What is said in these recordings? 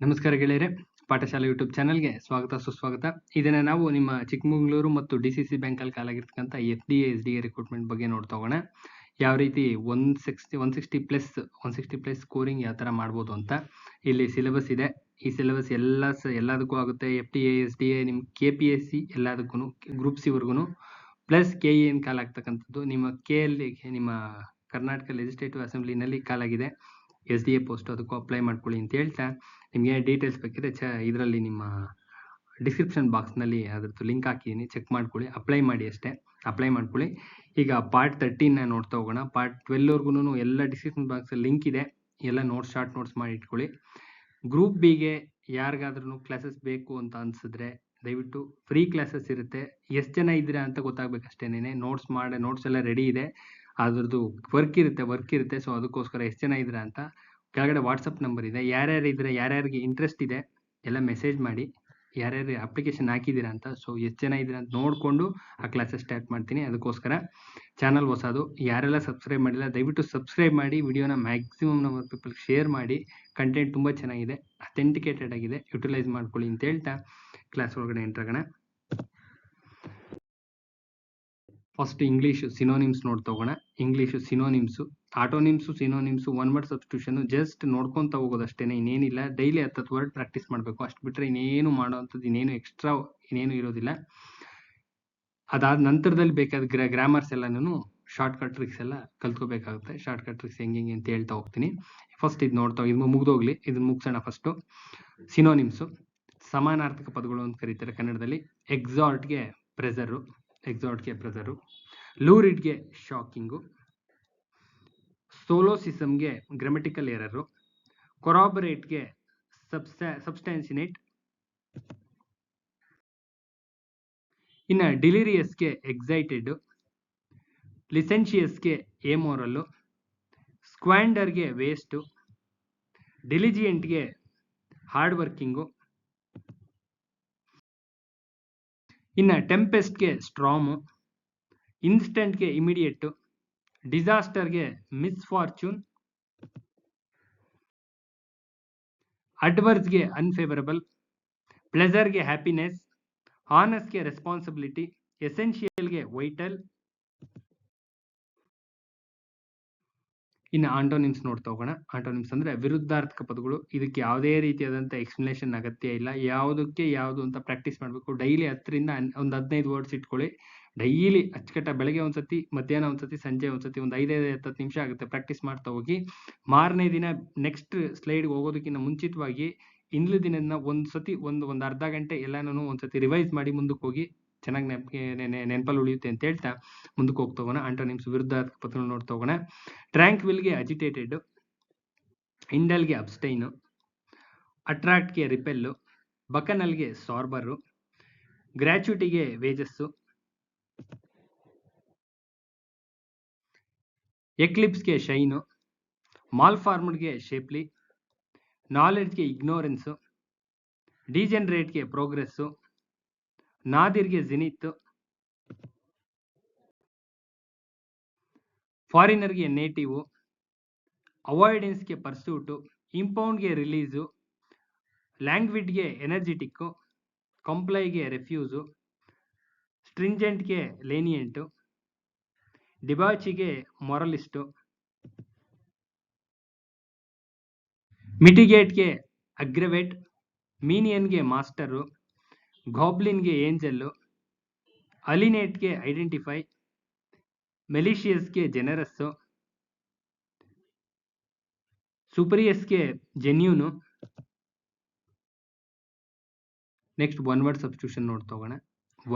ನಮಸ್ಕಾರ ಗೆಳೆಯರೆ, ಪಾಠಶಾಲೆ ಯೂಟ್ಯೂಬ್ ಚಾನಲ್ಗೆ ಸ್ವಾಗತ ಸುಸ್ವಾಗತ. ಇದನ್ನ ನಾವು ನಿಮ್ಮ ಚಿಕ್ಕಮಗಳೂರು ಮತ್ತು ಡಿಸಿಸಿ ಬ್ಯಾಂಕಲ್ಲಿ ಕಾಲಾಗಿರ್ತಕ್ಕಂಥ FDA SDA ರಿಕ್ರೂಟ್ಮೆಂಟ್ ಬಗ್ಗೆ ನೋಡ್ತಾ ಹೋಗೋಣ. ಯಾವ ರೀತಿ 160 ಪ್ಲಸ್ ಸ್ಕೋರಿಂಗ್ ಯಾವ ಥರ ಮಾಡ್ಬೋದು ಅಂತ. ಇಲ್ಲಿ ಸಿಲೆಬಸ್ ಇದೆ. ಈ ಸಿಲೆಬಸ್ ಎಲ್ಲದಕ್ಕೂ ಆಗುತ್ತೆ. FDA SDA ನಿಮ್ಮ KPSC ಎಲ್ಲದಕ್ಕೂ, ಗ್ರೂಪ್ ಸಿ ವರ್ಗು ಪ್ಲಸ್ KEN ಕಾಲಾಗ್ತಕ್ಕಂಥದ್ದು. ನಿಮ್ಮ KL ನಿಮ್ಮ ಕರ್ನಾಟಕ ಲೆಜಿಸ್ಲೇಟಿವ್ ಅಸೆಂಬ್ಲಿನಲ್ಲಿ ಕಾಲಾಗಿದೆ. SDA ಪೋಸ್ಟ್, ಅದಕ್ಕೂ ಅಪ್ಲೈ ಮಾಡ್ಕೊಳ್ಳಿ ಅಂತ ಹೇಳ್ತಾ, ನಿಮಗೆ ಡೀಟೇಲ್ಸ್ ಬೇಕಿದ್ರೆ ಇದರಲ್ಲಿ ನಿಮ್ಮ ಡಿಸ್ಕ್ರಿಪ್ಷನ್ ಬಾಕ್ಸ್ನಲ್ಲಿ ಅದ್ರದ್ದು ಲಿಂಕ್ ಹಾಕಿದ್ದೀನಿ, ಚೆಕ್ ಮಾಡ್ಕೊಳ್ಳಿ. ಅಪ್ಲೈ ಮಾಡಿ ಅಷ್ಟೇ, ಅಪ್ಲೈ ಮಾಡ್ಕೊಳ್ಳಿ. ಈಗ ಪಾರ್ಟ್ 13 ನೋಡ್ತಾ ಹೋಗೋಣ. ಪಾರ್ಟ್ 12 ಎಲ್ಲ ಡಿಸ್ಕ್ರಿಪ್ಷನ್ ಬಾಕ್ಸಲ್ಲಿ ಲಿಂಕ್ ಇದೆ, ಎಲ್ಲ ಶಾರ್ಟ್ ನೋಟ್ಸ್ ಮಾಡಿ ಇಟ್ಕೊಳ್ಳಿ. ಗ್ರೂಪ್ ಬಿಗೆ ಯಾರಿಗಾದ್ರೂ ಕ್ಲಾಸಸ್ ಬೇಕು ಅಂತ ಅನ್ಸಿದ್ರೆ ದಯವಿಟ್ಟು ಫ್ರೀ ಕ್ಲಾಸಸ್ ಇರುತ್ತೆ. ಎಷ್ಟು ಜನ ಇದ್ದೀರಾ ಅಂತ ಗೊತ್ತಾಗಬೇಕಷ್ಟೇನೆ. ನೋಟ್ಸ್ ಎಲ್ಲ ರೆಡಿ ಇದೆ, ಅದ್ರದ್ದು ವರ್ಕ್ ಇರುತ್ತೆ. ಸೊ ಅದಕ್ಕೋಸ್ಕರ ಎಷ್ಟು ಜನ ಇದ್ದೀರಾ ಅಂತ ಕೆಳಗಡೆ ವಾಟ್ಸಪ್ ನಂಬರ್ ಇದೆ. ಯಾರ್ಯಾರಿಗೆ ಇಂಟ್ರೆಸ್ಟ್ ಇದೆ ಎಲ್ಲ ಮೆಸೇಜ್ ಮಾಡಿ, ಯಾರ್ಯಾರು ಅಪ್ಲಿಕೇಶನ್ ಹಾಕಿದ್ದೀರಾ ಅಂತ. ಸೊ ಎಷ್ಟು ಜನ ಇದ್ದೀರಾ ಅಂತ ನೋಡಿಕೊಂಡು ಆ ಕ್ಲಾಸಸ್ ಸ್ಟಾರ್ಟ್ ಮಾಡ್ತೀನಿ. ಅದಕ್ಕೋಸ್ಕರ ಚಾನಲ್ ಹೊಸದು, ಯಾರೆಲ್ಲ ಸಬ್ಸ್ಕ್ರೈಬ್ ಮಾಡಿಲ್ಲ ದಯವಿಟ್ಟು ಸಬ್ಸ್ಕ್ರೈಬ್ ಮಾಡಿ, ವಿಡಿಯೋನ ಮ್ಯಾಕ್ಸಿಮಮ್ ನಂಬರ್ ಪೀಪಲ್ ಶೇರ್ ಮಾಡಿ. ಕಂಟೆಂಟ್ ತುಂಬ ಚೆನ್ನಾಗಿದೆ, ಅಥೆಂಟಿಕೇಟೆಡ್ ಆಗಿದೆ, ಯುಟಿಲೈಸ್ ಮಾಡ್ಕೊಳ್ಳಿ ಅಂತ ಹೇಳ್ತಾ ಕ್ಲಾಸ್ ಒಳಗಡೆ ಎಂಟರ್ ಆಗೋಣ. ಫಸ್ಟ್ ಇಂಗ್ಲೀಷ್ ಸಿನೋನಿಮ್ಸ್ ನೋಡ್ತಾ ಹೋಗೋಣ. English synonyms, antonyms, synonyms, one word substitution just ನೋಡ್ಕೊಂತ ಹೋಗೋದಷ್ಟೇನೆ, ಇನ್ನೇನಿಲ್ಲ. ಡೈಲಿ 10 ವರ್ಡ್ ಪ್ರಾಕ್ಟೀಸ್ ಮಾಡಬೇಕು, ಅಷ್ಟು ಬಿಟ್ಟರೆ ಇನ್ನೇನು ಮಾಡೋವಂಥದ್ದು ಇನ್ನೇನು ಎಕ್ಸ್ಟ್ರಾ ಇನ್ನೇನು ಇರೋದಿಲ್ಲ. ಅದಾದ ನಂತರದಲ್ಲಿ ಬೇಕಾದ ಗ್ರಾಮರ್ಸ್ ಎಲ್ಲನೂ ಶಾರ್ಟ್ಕಟ್ ಟ್ರಿಕ್ಸ್ ಎಲ್ಲ ಕಲ್ತ್ಕೋಬೇಕಾಗುತ್ತೆ. ಶಾರ್ಟ್ಕಟ್ ಟ್ರಿಕ್ಸ್ ಹೆಂಗೆ ಅಂತ ಹೇಳ್ತಾ ಹೋಗ್ತೀನಿ. ಫಸ್ಟ್ ಇದು ಮುಗ್ದೋಗ್ಲಿ, ಇದನ್ನ ಮುಗಿಸೋಣ. ಫಸ್ಟು ಸಿನೋನಿಮ್ಸು, ಸಮಾನಾರ್ಥಕ ಪದಗಳು ಅಂತ ಕರೀತಾರೆ ಕನ್ನಡದಲ್ಲಿ. ಎಕ್ಸಾರ್ಟ್ಗೆ ಪ್ರೆಸರು, ಲೂರಿಡ್ಗೆ ಶಾಕಿಂಗು, ಸೋಲೋಸಿಸಮ್ಗೆ ಗ್ರಾಮಟಿಕಲ್ ಎರರು, ಕೊರಾಬರೇಟ್ಗೆ ಸಬ್ಸ್ಟಾನ್ಷಿನೇಟ್, ಇನ್ನು ಡಿಲಿರಿಯಸ್ಗೆ ಎಕ್ಸೈಟೆಡ್, ಲಿಸೆನ್ಷಿಯಸ್ಗೆ ಎಮೋರಲ್ಲು, ಸ್ಕ್ವಾಂಡರ್ಗೆ ವೇಸ್ಟು, ಡಿಲಿಜಿಯೆಂಟ್ಗೆ ಹಾರ್ಡ್ ವರ್ಕಿಂಗು, ಇನ್ನು ಟೆಂಪೆಸ್ಟ್ಗೆ ಸ್ಟ್ರಾಮು, ಇನ್ಸ್ಟೆಂಟ್ಗೆ ಇಮಿಡಿಯೇಟು, ಡಿಸಾಸ್ಟರ್ಗೆ ಮಿಸ್ಫಾರ್ಚೂನ್, ಅಡ್ವರ್ಸ್ಗೆ ಅನ್ಫೇವರಬಲ್, ಪ್ಲೆಸರ್ಗೆ ಹ್ಯಾಪಿನೆಸ್, ಹಾನೆಸ್ಟ್ಗೆ ರೆಸ್ಪಾನ್ಸಿಬಿಲಿಟಿ, ಎಸೆನ್ಷಿಯಲ್ಗೆ ವೈಟಲ್. ಇನ್ನು ಆಂಟೋನಿಮ್ಸ್ ನೋಡ್ತಾ ಹೋಗೋಣ. ಆಂಟೋನಿಮ್ಸ್ ಅಂದ್ರೆ ವಿರುದ್ಧಾರ್ಥಕ ಪದಗಳು. ಇದಕ್ಕೆ ಯಾವುದೇ ರೀತಿಯಾದಂಥ ಎಕ್ಸ್ಪ್ಲನೇಷನ್ ಅಗತ್ಯ ಇಲ್ಲ. ಯಾವುದಕ್ಕೆ ಯಾವುದು ಅಂತ ಪ್ರಾಕ್ಟೀಸ್ ಮಾಡಬೇಕು. ಡೈಲಿ 10ರಿಂದ ಒಂದು 15 ವರ್ಡ್ಸ್ ಇಟ್ಕೊಳ್ಳಿ. ಡೈಲಿ ಅಚ್ಚುಕಟ್ಟ, ಬೆಳಗ್ಗೆ ಒಂದ್ಸತಿ, ಮಧ್ಯಾಹ್ನ ಒಂದ್ಸತಿ, ಸಂಜೆ ಒಂದ್ಸತಿ, ಒಂದು 5-10 ನಿಮಿಷ ಆಗುತ್ತೆ. ಪ್ರಾಕ್ಟೀಸ್ ಮಾಡ್ತಾ ಹೋಗಿ. ಮಾರನೇ ದಿನ ನೆಕ್ಸ್ಟ್ ಸ್ಲೈಡ್ಗೆ ಹೋಗೋದಕ್ಕಿಂತ ಮುಂಚಿತವಾಗಿ ಇಂದ್ಲ ದಿನದ ಒಂದ್ಸತಿ ಒಂದು ಅರ್ಧ ಗಂಟೆ ಎಲ್ಲಾನು ಒಂದ್ಸತಿ ರಿವೈಸ್ ಮಾಡಿ ಮುಂದಕ್ಕೆ ಹೋಗಿ ಚೆನ್ನಾಗಿ ನೆನಪಲ್ಲಿ ಉಳಿಯುತ್ತೆ ಅಂತ ಹೇಳ್ತಾ ಮುಂದಕ್ಕೆ ಹೋಗ್ತಾ ಹೋಗೋಣ. ಆಂಟೋನಿಮ್ಸ್ ವಿರುದ್ಧಾರ್ಥಕ ಪದಗಳು ನೋಡ್ತಾ ಹೋಗೋಣ. ಟ್ರ್ಯಾಂಕ್ವಿಲ್ಗೆ ಅಜಿಟೇಟೆಡ್, ಇಂಡಲ್ಗೆ ಅಬ್ಸ್ಟೈನು, ಅಟ್ರಾಕ್ಟ್ಗೆ ರಿಪೆಲ್ಲು, ಬಕನಲ್ಗೆ ಸಾರ್ಬರು, ಗ್ರ್ಯಾಚುಟಿಗೆ ವೇಜಸ್ಸು, ಎಕ್ಲಿಪ್ಸ್ಗೆ ಶೈನು, ಮಾಲ್ಫಾರ್ಮ್ಡ್ಗೆ ಶೇಪ್ಲಿ, ನಾಲೆಡ್ಜ್ಗೆ ಇಗ್ನೋರೆನ್ಸು, ಡಿಜೆನರೇಟ್ಗೆ ಪ್ರೋಗ್ರೆಸ್ಸು, ನಾದಿರ್ಗೆ ಜಿನಿತ್, ಫಾರಿನರ್ಗೆ ನೇಟಿವು, ಅವಾಯ್ಡೆನ್ಸ್ಗೆ ಪರ್ಸೂಟು, ಇಂಪೌಂಡ್ಗೆ ರಿಲೀಸು, ಲ್ಯಾಂಗ್ವಿಡ್ಗೆ ಎನರ್ಜಿಟಿಕ್ಕು, ಕಂಪ್ಲೈಗೆ ರೆಫ್ಯೂಸು, ಸ್ಟ್ರಿಂಜೆಂಟ್ಗೆ ಲೇನಿಯೆಂಟು, ಡಿಬಾಚಿಗೆ ಮೊರಲಿಸ್ಟು, ಮಿಟಿಗೇಟ್ಗೆ ಅಗ್ರವೇಟ್, ಮೀನಿಯನ್ಗೆ ಮಾಸ್ಟರು, ಗಾಬ್ಲಿನ್ಗೆ ಏಂಜಲ್ಲು, ಅಲಿನೇಟ್ಗೆ ಐಡೆಂಟಿಫೈ, ಮೆಲಿಷಿಯಸ್ಗೆ ಜೆನರಸ್ಸು, ಸುಪರಿಯಸ್ಗೆ genuine. Next one word substitution ನೋಡ್ತಾ ಹೋಗೋಣ.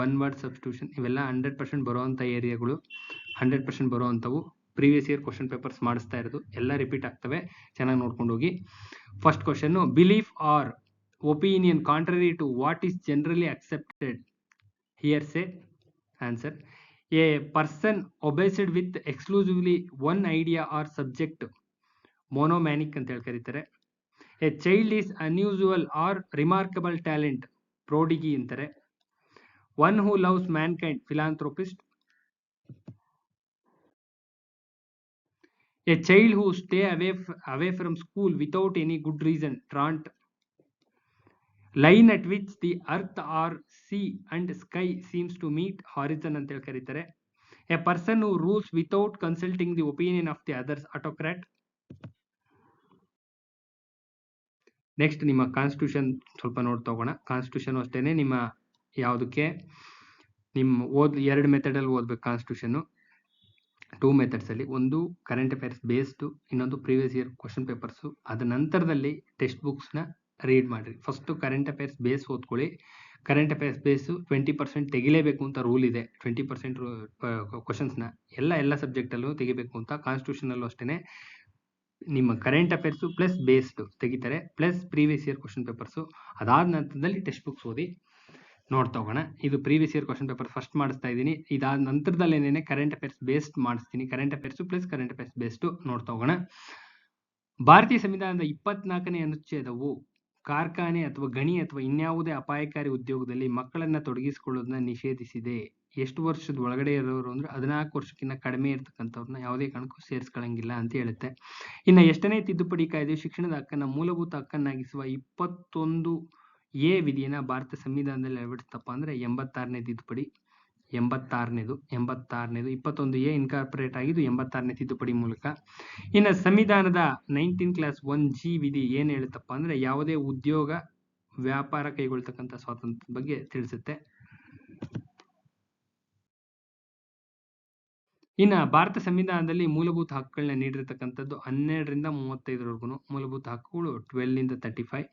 ಒನ್ ವರ್ಡ್ ಸಬ್ಸ್ಟಿಟ್ಯೂಷನ್ ಇವೆಲ್ಲ 100% ಬರುವಂಥ ಏರಿಯಾಗಳು, 100% ಬರುವಂಥವು. ಪ್ರೀವಿಯಸ್ ಇಯರ್ ಕ್ವಶನ್ ಪೇಪರ್ಸ್ ಮಾಡಿಸ್ತಾ ಇರೋದು ಎಲ್ಲ ರಿಪೀಟ್ ಆಗ್ತವೆ, ಚೆನ್ನಾಗಿ ನೋಡ್ಕೊಂಡು ಹೋಗಿ. First question, belief or opinion contrary to what is generally accepted heresy. Answer, a person obsessed with exclusively one idea or subject, monomaniac ಅಂತ ಹೇಳಿ ಕರೀತಾರೆ. A child is unusual or remarkable talent, prodigy ಅಂತಾರೆ. One who loves mankind, philanthropist. A child who stay away from school without any good reason, truant. Line at which the earth or sea and sky seems to meet horizon ಅಂತ ಹೇಳಿ ಕರೀತಾರೆ. A person who rules without consulting the opinion of the others, autocrat. Next ನಿಮ್ಮ constitution ಸ್ವಲ್ಪ ನೋಡ್ತಾ ಹೋಗೋಣ. Constitution ಅಷ್ಟೇನೆ ನಿಮ್ಮ ಯಾವುದಕ್ಕೆ ನಿಮ್ಮ ಎರಡು ಮೆಥಡಲ್ಲಿ ಓದ್ಬೇಕು ಕಾನ್ಸ್ಟಿಟ್ಯೂಷನ್. 2 ಮೆಥಡ್ಸ್ ಅಲ್ಲಿ, ಒಂದು ಕರೆಂಟ್ ಅಫೇರ್ಸ್ ಬೇಸ್ಡ್, ಇನ್ನೊಂದು ಪ್ರೀವಿಯಸ್ ಇಯರ್ ಕ್ವಶನ್ ಪೇಪರ್ಸ್. ಅದ ನಂತರದಲ್ಲಿ ಟೆಕ್ಸ್ಟ್ ಬುಕ್ಸ್ ನ ರೀಡ್ ಮಾಡ್ರಿ. ಫಸ್ಟ್ ಕರೆಂಟ್ ಅಫೇರ್ಸ್ ಬೇಸ್ ಓದ್ಕೊಳ್ಳಿ. ಕರೆಂಟ್ ಅಫೇರ್ಸ್ ಬೇಸ್ 20% ತೆಗಿಲೇಬೇಕು ಅಂತ ರೂಲ್ ಇದೆ. 20% ಕ್ವಶನ್ಸ್ ನ ಎಲ್ಲ ಸಬ್ಜೆಕ್ಟ್ ಅಲ್ಲೂ ತೆಗಿಬೇಕು ಅಂತ. ಕಾನ್ಸ್ಟಿಟ್ಯೂಷನ್ ಅಲ್ಲೂ ಅಷ್ಟೇನೆ ನಿಮ್ಮ ಕರೆಂಟ್ ಅಫೇರ್ಸ್ ಪ್ಲಸ್ ಬೇಸ್ಡ್ ತೆಗಿತಾರೆ, plus previous year question papers. ಅದಾದ ನಂತರದಲ್ಲಿ ಟೆಕ್ಸ್ಟ್ ಬುಕ್ಸ್ ಓದಿ ನೋಡ್ತಾ ಹೋಗೋಣ. ಇದು previous year question paper first ಮಾಡಿಸ್ತಾ ಇದ್ದೀನಿ. ಇದಾದ ನಂತರದಲ್ಲಿ ಏನೇನೆ ಕರೆಂಟ್ ಅಫೇರ್ಸ್ ಬೇಸ್ಡ್ ಮಾಡಿಸ್ತೀನಿ. Current affairs plus current affairs based ನೋಡ್ತಾ ಹೋಗೋಣ. ಭಾರತೀಯ ಸಂವಿಧಾನದ 24ನೇ ಅನುಚ್ಛೇದವು ಕಾರ್ಖಾನೆ ಅಥವಾ ಗಣಿ ಅಥವಾ ಇನ್ಯಾವುದೇ ಅಪಾಯಕಾರಿ ಉದ್ಯೋಗದಲ್ಲಿ ಮಕ್ಕಳನ್ನ ತೊಡಗಿಸಿಕೊಳ್ಳೋದನ್ನ ನಿಷೇಧಿಸಿದೆ. ಎಷ್ಟು ವರ್ಷದ ಒಳಗಡೆ ಇರೋರು ಅಂದ್ರೆ 14 ವರ್ಷಕ್ಕಿಂತ ಕಡಿಮೆ ಇರ್ತಕ್ಕಂಥವ್ರನ್ನ ಯಾವುದೇ ಕಾರಣಕ್ಕೂ ಸೇರಿಸ್ಕೊಳ್ಳಂಗಿಲ್ಲ ಅಂತ ಹೇಳುತ್ತೆ. ಇನ್ನು ಎಷ್ಟನೇ ತಿದ್ದುಪಡಿ ಕಾಯ್ದೆಯು ಶಿಕ್ಷಣದ ಹಕ್ಕನ್ನ ಮೂಲಭೂತ ಹಕ್ಕನ್ನಾಗಿಸುವ 21A ವಿಧಿಯನ್ನ ಭಾರತ ಸಂವಿಧಾನದಲ್ಲಿ ಅಳವಡಿಸ್ತಪ್ಪ ಅಂದ್ರೆ 86ನೇ ತಿದ್ದುಪಡಿ. 86ನೇದು 21A ಇನ್ಕಾರ್ಪೊರೇಟ್ ಆಗಿದ್ದು 86ನೇ ತಿದ್ದುಪಡಿ ಮೂಲಕ. ಇನ್ನು ಸಂವಿಧಾನದ 19 ಕ್ಲಾಸ್ 1G ವಿಧಿ ಏನ್ ಹೇಳುತ್ತಪ್ಪ ಅಂದ್ರೆ ಯಾವುದೇ ಉದ್ಯೋಗ ವ್ಯಾಪಾರ ಕೈಗೊಳ್ತಕ್ಕಂಥ ಸ್ವಾತಂತ್ರ್ಯದ ಬಗ್ಗೆ ತಿಳಿಸುತ್ತೆ. ಇನ್ನ ಭಾರತ ಸಂವಿಧಾನದಲ್ಲಿ ಮೂಲಭೂತ ಹಕ್ಕುಗಳನ್ನ ನೀಡಿರ್ತಕ್ಕಂಥದ್ದು 12ರಿಂದ 35ರವರೆಗೂ. ಮೂಲಭೂತ ಹಕ್ಕುಗಳು 12 to 35.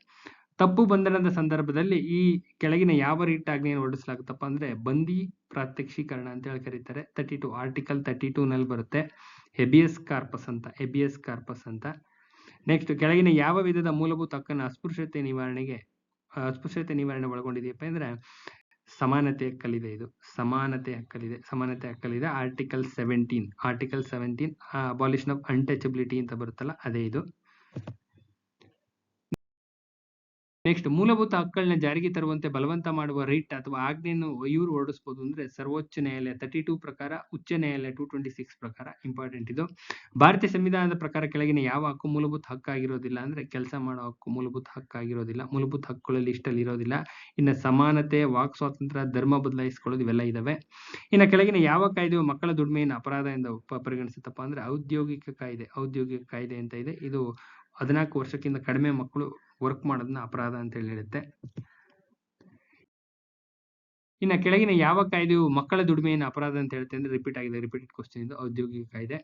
ತಪ್ಪು ಬಂಧನದ ಸಂದರ್ಭದಲ್ಲಿ ಈ ಕೆಳಗಿನ ಯಾವ ರೀಟ್ ಆಜ್ಞೆಯನ್ನು ಹೊರಡಿಸಲಾಗುತ್ತಪ್ಪ ಅಂದ್ರೆ ಬಂದಿ ಪ್ರಾತ್ಯಕ್ಷೀಕರಣ ಅಂತ ಹೇಳಿ ಕರೀತಾರೆ. 32 ಆರ್ಟಿಕಲ್ 32 ನಲ್ಲಿ ಬರುತ್ತೆ. ಹೆಬಿಯಸ್ ಕಾರ್ಪಸ್ ಅಂತ. ನೆಕ್ಸ್ಟ್ ಕೆಳಗಿನ ಯಾವ ವಿಧದ ಮೂಲಭೂತ ಹಕ್ಕನ್ನು ಅಸ್ಪೃಶ್ಯತೆ ನಿವಾರಣೆ ಒಳಗೊಂಡಿದೆಯಪ್ಪ ಅಂದ್ರೆ ಸಮಾನತೆ ಹಕ್ಕಲ್ಲಿದೆ. ಇದು ಸಮಾನತೆ ಹಕ್ಕಲ್ಲಿದೆ. ಆರ್ಟಿಕಲ್ 17 ಅಬಾಲಿಷನ್ ಆಫ್ ಅನ್ಟಚಬಿಲಿಟಿ ಅಂತ ಬರುತ್ತಲ್ಲ, ಅದೇ ಇದು. ನೆಕ್ಸ್ಟ್ ಮೂಲಭೂತ ಹಕ್ಕುಗಳನ್ನ ಜಾರಿಗೆ ತರುವಂತೆ ಬಲವಂತ ಮಾಡುವ ರಿಟ್ ಅಥವಾ ಆಜ್ಞೆಯನ್ನು ಇವರು ಹೊರಡಿಸಬಹುದು ಅಂದ್ರೆ ಸರ್ವೋಚ್ಚ ನ್ಯಾಯಾಲಯ 32 ಪ್ರಕಾರ, ಉಚ್ಚ ನ್ಯಾಯಾಲಯ 226 ಪ್ರಕಾರ. ಇಂಪಾರ್ಟೆಂಟ್ ಇದು. ಭಾರತೀಯ ಸಂವಿಧಾನದ ಪ್ರಕಾರ ಕೆಳಗಿನ ಯಾವ ಹಕ್ಕು ಮೂಲಭೂತ ಹಕ್ಕಾಗಿರೋದಿಲ್ಲ ಅಂದ್ರೆ ಕೆಲಸ ಮಾಡೋ ಹಕ್ಕು ಮೂಲಭೂತ ಹಕ್ಕಾಗಿರೋದಿಲ್ಲ. ಮೂಲಭೂತ ಹಕ್ಕುಗಳಲ್ಲಿ ಇಷ್ಟಲ್ಲಿ ಇರೋದಿಲ್ಲ. ಇನ್ನು ಸಮಾನತೆ, ವಾಕ್ ಸ್ವಾತಂತ್ರ್ಯ, ಧರ್ಮ ಬದಲಾಯಿಸಿಕೊಳ್ಳೋದು ಇವೆಲ್ಲ ಇದಾವೆ. ಇನ್ನು ಕೆಳಗಿನ ಯಾವ ಕಾಯ್ದೆಯು ಮಕ್ಕಳ ದುಡಿಮೆಯನ್ನು ಅಪರಾಧ ಎಂದು ಪರಿಗಣಿಸುತ್ತಪ್ಪ ಅಂದ್ರೆ ಔದ್ಯೋಗಿಕ ಕಾಯ್ದೆ ಅಂತ ಇದೆ. ಇದು 14 ವರ್ಷಕ್ಕಿಂತ ಕಡಿಮೆ ಮಕ್ಕಳು ವರ್ಕ್ ಮಾಡೋದನ್ನ ಅಪರಾಧ ಅಂತ ಹೇಳುತ್ತೆ. ಇನ್ನು ಕೆಳಗಿನ ಯಾವ ಕಾಯ್ದೆಯು ಮಕ್ಕಳ ದುಡಿಮೆಯನ್ನು ಅಪರಾಧ ಅಂತ ಹೇಳುತ್ತೆ ಅಂದ್ರೆ ರಿಪೀಟೆಡ್ ಕ್ವಶನ್ ಇದು, ಔದ್ಯೋಗಿಕ ಕಾಯ್ದೆ.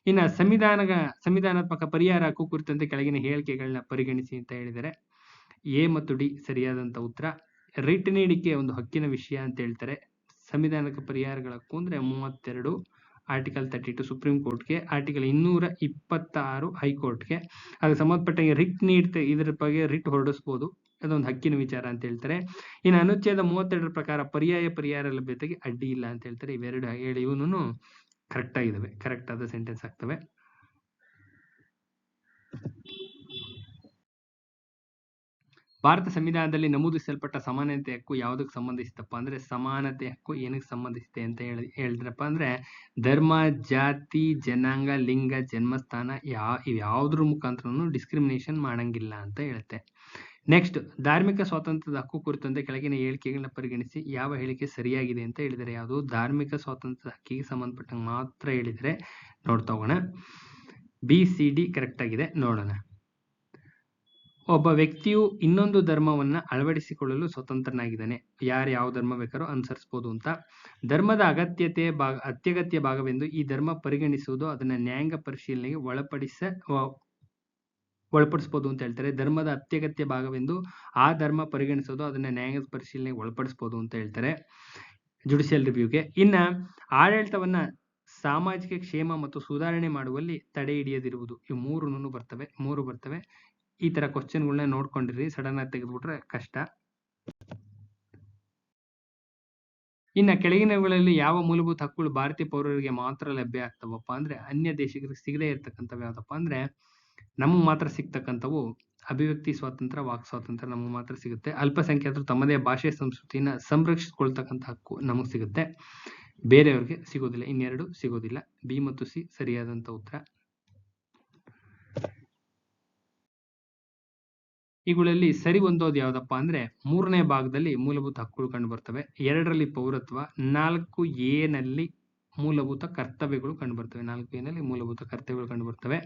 ಇನ್ನು ಸಂವಿಧಾನಾತ್ಮಕ ಪರಿಹಾರ ಹಕ್ಕು ಕುರಿತಂತೆ ಕೆಳಗಿನ ಹೇಳಿಕೆಗಳನ್ನ ಪರಿಗಣಿಸಿ ಅಂತ ಹೇಳಿದರೆ A ಮತ್ತು D ಸರಿಯಾದಂತ ಉತ್ತರ. ರಿಟ್ ನೀಡಿಕೆ ಒಂದು ಹಕ್ಕಿನ ವಿಷಯ ಅಂತ ಹೇಳ್ತಾರೆ. ಸಂವಿಧಾನಕ್ಕೆ ಪರಿಹಾರಗಳ ಹಕ್ಕು ಅಂದ್ರೆ 32 ಆರ್ಟಿಕಲ್ 32 ಸುಪ್ರೀಂ ಕೋರ್ಟ್ಗೆ, ಆರ್ಟಿಕಲ್ 226 ಹೈಕೋರ್ಟ್ಗೆ. ಅದಕ್ಕೆ ಸಂಬಂಧಪಟ್ಟ ರಿಟ್ ಇದ್ರ ಬಗ್ಗೆ ರಿಟ್ ಹೊರಡಿಸಬಹುದು. ಅದೊಂದು ಹಕ್ಕಿನ ವಿಚಾರ ಅಂತ ಹೇಳ್ತಾರೆ. ಇನ್ನು ಅನುಚ್ಛೇದ 32 ಪ್ರಕಾರ ಪರಿಹಾರ ಲಭ್ಯತೆಗೆ ಅಡ್ಡಿ ಇಲ್ಲ ಅಂತ ಹೇಳ್ತಾರೆ. ಇವೆರಡು ಹೇಳಿ ಇವನು ಕರೆಕ್ಟ್ ಆಗಿದಾವೆ, ಕರೆಕ್ಟ್ ಆದ ಸೆಂಟೆನ್ಸ್ ಆಗ್ತವೆ. ಭಾರತ ಸಂವಿಧಾನದಲ್ಲಿ ನಮೂದಿಸಲ್ಪಟ್ಟ ಸಮಾನತೆ ಹಕ್ಕು ಯಾವುದಕ್ಕೆ ಸಂಬಂಧಿಸಿದಪ್ಪ ಅಂದ್ರೆ ಸಮಾನತೆ ಹಕ್ಕು ಏನಕ್ಕೆ ಸಂಬಂಧಿಸಿದೆ ಅಂತ ಹೇಳಿದ್ರಪ್ಪ ಅಂದ್ರೆ ಧರ್ಮ, ಜಾತಿ, ಜನಾಂಗ, ಲಿಂಗ, ಜನ್ಮಸ್ಥಾನ ಯಾವುದ್ರ ಮುಖಾಂತರ ಡಿಸ್ಕ್ರಿಮಿನೇಷನ್ ಮಾಡಂಗಿಲ್ಲ ಅಂತ ಹೇಳುತ್ತೆ. ನೆಕ್ಸ್ಟ್ ಧಾರ್ಮಿಕ ಸ್ವಾತಂತ್ರ್ಯದ ಹಕ್ಕು ಕುರಿತಂತೆ ಕೆಳಗಿನ ಹೇಳಿಕೆಗಳನ್ನ ಪರಿಗಣಿಸಿ ಯಾವ ಹೇಳಿಕೆ ಸರಿಯಾಗಿದೆ ಅಂತ ಹೇಳಿದರೆ ಯಾವುದು ಧಾರ್ಮಿಕ ಸ್ವಾತಂತ್ರ್ಯದ ಹಕ್ಕಿಗೆ ಸಂಬಂಧಪಟ್ಟಂಗೆ ಮಾತ್ರ ಹೇಳಿದರೆ ನೋಡ್ತಾ ಹೋಗೋಣ. BCD ಕರೆಕ್ಟ್ ಆಗಿದೆ, ನೋಡೋಣ. ಒಬ್ಬ ವ್ಯಕ್ತಿಯು ಇನ್ನೊಂದು ಧರ್ಮವನ್ನ ಅಳವಡಿಸಿಕೊಳ್ಳಲು ಸ್ವತಂತ್ರನಾಗಿದ್ದಾನೆ. ಯಾರು ಯಾವ ಧರ್ಮ ಬೇಕಾದ್ರೂ ಅನುಸರಿಸಬಹುದು ಅಂತ. ಧರ್ಮದ ಅತ್ಯಗತ್ಯ ಭಾಗವೆಂದು ಈ ಧರ್ಮ ಪರಿಗಣಿಸುವುದು ಅದನ್ನ ನ್ಯಾಯಾಂಗ ಪರಿಶೀಲನೆಗೆ ಒಳಪಡಿಸಬಹುದು ಅಂತ ಹೇಳ್ತಾರೆ. ಧರ್ಮದ ಅತ್ಯಗತ್ಯ ಭಾಗವೆಂದು ಆ ಧರ್ಮ ಪರಿಗಣಿಸೋದು ಅದನ್ನ ನ್ಯಾಯಾಂಗ ಪರಿಶೀಲನೆಗೆ ಒಳಪಡಿಸಬಹುದು ಅಂತ ಹೇಳ್ತಾರೆ, ಜುಡಿಷಿಯಲ್ ರಿವ್ಯೂಗೆ. ಇನ್ನ ಆಡಳಿತವನ್ನ ಸಾಮಾಜಿಕ ಕ್ಷೇಮ ಮತ್ತು ಸುಧಾರಣೆ ಮಾಡುವಲ್ಲಿ ತಡೆ ಹಿಡಿಯದಿರುವುದು. ಇವು ಮೂರು ಬರ್ತವೆ. ಈ ತರ ಕ್ವಶನ್ಗಳನ್ನ ನೋಡ್ಕೊಂಡಿರಿ, ಸಡನ್ ಆಗಿ ತೆಗೆದ್ಬಿಟ್ರೆ ಕಷ್ಟ. ಇನ್ನ ಕೆಳಗಿನವುಗಳಲ್ಲಿ ಯಾವ ಮೂಲಭೂತ ಹಕ್ಕುಗಳು ಭಾರತೀಯ ಪೌರರಿಗೆ ಮಾತ್ರ ಲಭ್ಯ ಆಗ್ತವಪ್ಪ ಅಂದ್ರೆ ಅನ್ಯ ದೇಶಗಳಿಗೆ ಸಿಗದೇ ಇರ್ತಕ್ಕಂಥವು ಯಾವ್ದಪ್ಪ ಅಂದ್ರೆ ನಮಗೆ ಮಾತ್ರ ಸಿಗ್ತಕ್ಕಂಥವು ಅಭಿವ್ಯಕ್ತಿ ಸ್ವಾತಂತ್ರ್ಯ, ವಾಕ್ ಸ್ವಾತಂತ್ರ್ಯ ನಮಗೆ ಮಾತ್ರ ಸಿಗುತ್ತೆ. ಅಲ್ಪಸಂಖ್ಯಾತರು ತಮ್ಮದೇ ಭಾಷೆ ಸಂಸ್ಕೃತಿನ ಸಂರಕ್ಷಿಸಿಕೊಳ್ತಕ್ಕಂಥ ಹಕ್ಕು ನಮಗೆ ಸಿಗುತ್ತೆ, ಬೇರೆಯವ್ರಿಗೆ ಸಿಗೋದಿಲ್ಲ. ಇನ್ನೆರಡು ಸಿಗೋದಿಲ್ಲ. B ಮತ್ತು C ಸರಿಯಾದಂತ ಉತ್ತರ. ಇವುಗಳಲ್ಲಿ ಸರಿ ಹೊಂದೋದು ಯಾವ್ದಪ್ಪ ಅಂದ್ರೆ 3ನೇ ಭಾಗದಲ್ಲಿ ಮೂಲಭೂತ ಹಕ್ಕುಗಳು ಕಂಡು ಬರ್ತವೆ, 2ರಲ್ಲಿ ಪೌರತ್ವ, 4A ನಲ್ಲಿ ಮೂಲಭೂತ ಕರ್ತವ್ಯಗಳು ಕಂಡು ಬರ್ತವೆ, 4A ನಲ್ಲಿ ಮೂಲಭೂತ ಕರ್ತವ್ಯಗಳು ಕಂಡು ಬರ್ತವೆ.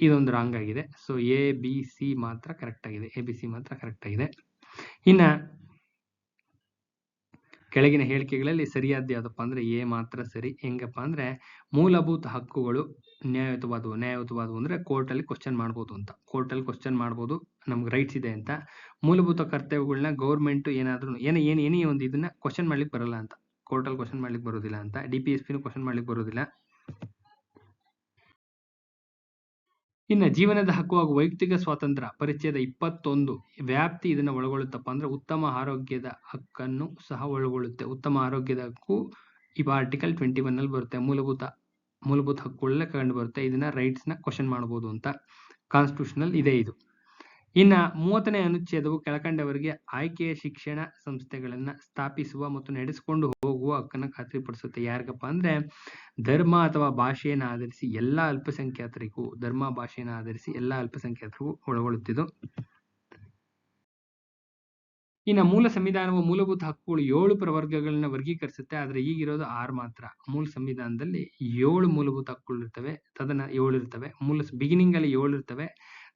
ಇದೊಂದು ರಾಂಗ್ ಆಗಿದೆ. ಸೊ ABC ಮಾತ್ರ ಕರೆಕ್ಟ್ ಆಗಿದೆ, ABC ಮಾತ್ರ ಕರೆಕ್ಟ್ ಆಗಿದೆ. ಇನ್ನ ಕೆಳಗಿನ ಹೇಳಿಕೆಗಳಲ್ಲಿ ಸರಿಯಾದ ಯಾವ್ದಪ್ಪ ಅಂದ್ರೆ ಎ ಮಾತ್ರ ಸರಿ. ಹೆಂಗಪ್ಪ ಅಂದ್ರೆ ಮೂಲಭೂತ ಹಕ್ಕುಗಳು ನ್ಯಾಯಯುತವಾದವು ಅಂದ್ರೆ ಕೋರ್ಟ್ ಅಲ್ಲಿ ಕ್ವಶನ್ ಮಾಡ್ಬೋದು ಅಂತ, ಕೋರ್ಟ್ ಅಲ್ಲಿ ಕ್ವಶನ್ ಮಾಡ್ಬೋದು, ನಮ್ಗೆ ರೈಟ್ಸ್ ಇದೆ ಅಂತ. ಮೂಲಭೂತ ಕರ್ತವ್ಯಗಳನ್ನ ಗೌರ್ಮೆಂಟ್ ಏನಾದ್ರೂ ಏನೇ ಒಂದು ಇದನ್ನ ಕ್ವಶನ್ ಮಾಡ್ಲಿಕ್ಕೆ ಬರಲ್ಲ ಅಂತ, ಕೋರ್ಟ್ ಅಲ್ಲಿ ಕ್ವಶನ್ ಮಾಡ್ಲಿಕ್ಕೆ ಬರೋದಿಲ್ಲ ಅಂತ, DPSP ಕ್ವಶನ್ ಮಾಡ್ಲಿಕ್ಕೆ ಬರೋದಿಲ್ಲ. ಇನ್ನು ಜೀವನದ ಹಕ್ಕು ಹಾಗೂ ವೈಯಕ್ತಿಕ ಸ್ವಾತಂತ್ರ್ಯ ಪರಿಚ್ಛೇದ 21 ವ್ಯಾಪ್ತಿ ಇದನ್ನ ಒಳಗೊಳ್ಳುತ್ತಪ್ಪ ಅಂದ್ರೆ ಉತ್ತಮ ಆರೋಗ್ಯದ ಹಕ್ಕನ್ನು ಸಹ ಒಳಗೊಳ್ಳುತ್ತೆ. ಉತ್ತಮ ಆರೋಗ್ಯದ ಹಕ್ಕು ಈ ಆರ್ಟಿಕಲ್ 21 ನಲ್ಲಿ ಬರುತ್ತೆ, ಮೂಲಭೂತ ಹಕ್ಕುಗಳಲ್ಲೇ ಕಂಡು ಬರುತ್ತೆ. ಇದನ್ನ ರೈಟ್ಸ್ ನ ಕ್ವಶನ್ ಮಾಡಬಹುದು ಅಂತ ಕಾನ್ಸ್ಟಿಟ್ಯೂಷನಲ್ ಇದೆ ಇದು. ಇನ್ನ 30ನೇ ಅನುಚ್ಛೇದವು ಕೆಳಕಂಡವರಿಗೆ ಆಯ್ಕೆಯ ಶಿಕ್ಷಣ ಸಂಸ್ಥೆಗಳನ್ನ ಸ್ಥಾಪಿಸುವ ಮತ್ತು ನಡೆಸಿಕೊಂಡು ಹೋಗುವ ಹಕ್ಕನ್ನ ಖಾತ್ರಿಪಡಿಸುತ್ತೆ. ಯಾರಿಗಪ್ಪ ಅಂದ್ರೆ ಧರ್ಮ ಅಥವಾ ಭಾಷೆಯನ್ನು ಆಧರಿಸಿ ಎಲ್ಲಾ ಅಲ್ಪಸಂಖ್ಯಾತರಿಗೂ ಒಳಗೊಳ್ಳುತ್ತಿದ್ದು. ಇನ್ನು ಮೂಲ ಸಂವಿಧಾನವು ಮೂಲಭೂತ ಹಕ್ಕುಗಳು 7 ಪ್ರವರ್ಗಗಳನ್ನ ವರ್ಗೀಕರಿಸುತ್ತೆ, ಆದ್ರೆ ಈಗಿರೋದು 6 ಮಾತ್ರ. ಮೂಲ ಸಂವಿಧಾನದಲ್ಲಿ 7 ಮೂಲಭೂತ ಹಕ್ಕುಗಳು ಇರ್ತವೆ, 7 ಇರ್ತವೆ. ಬಿಗಿನಿಂಗ್ ಅಲ್ಲಿ 7 ಇರ್ತವೆ,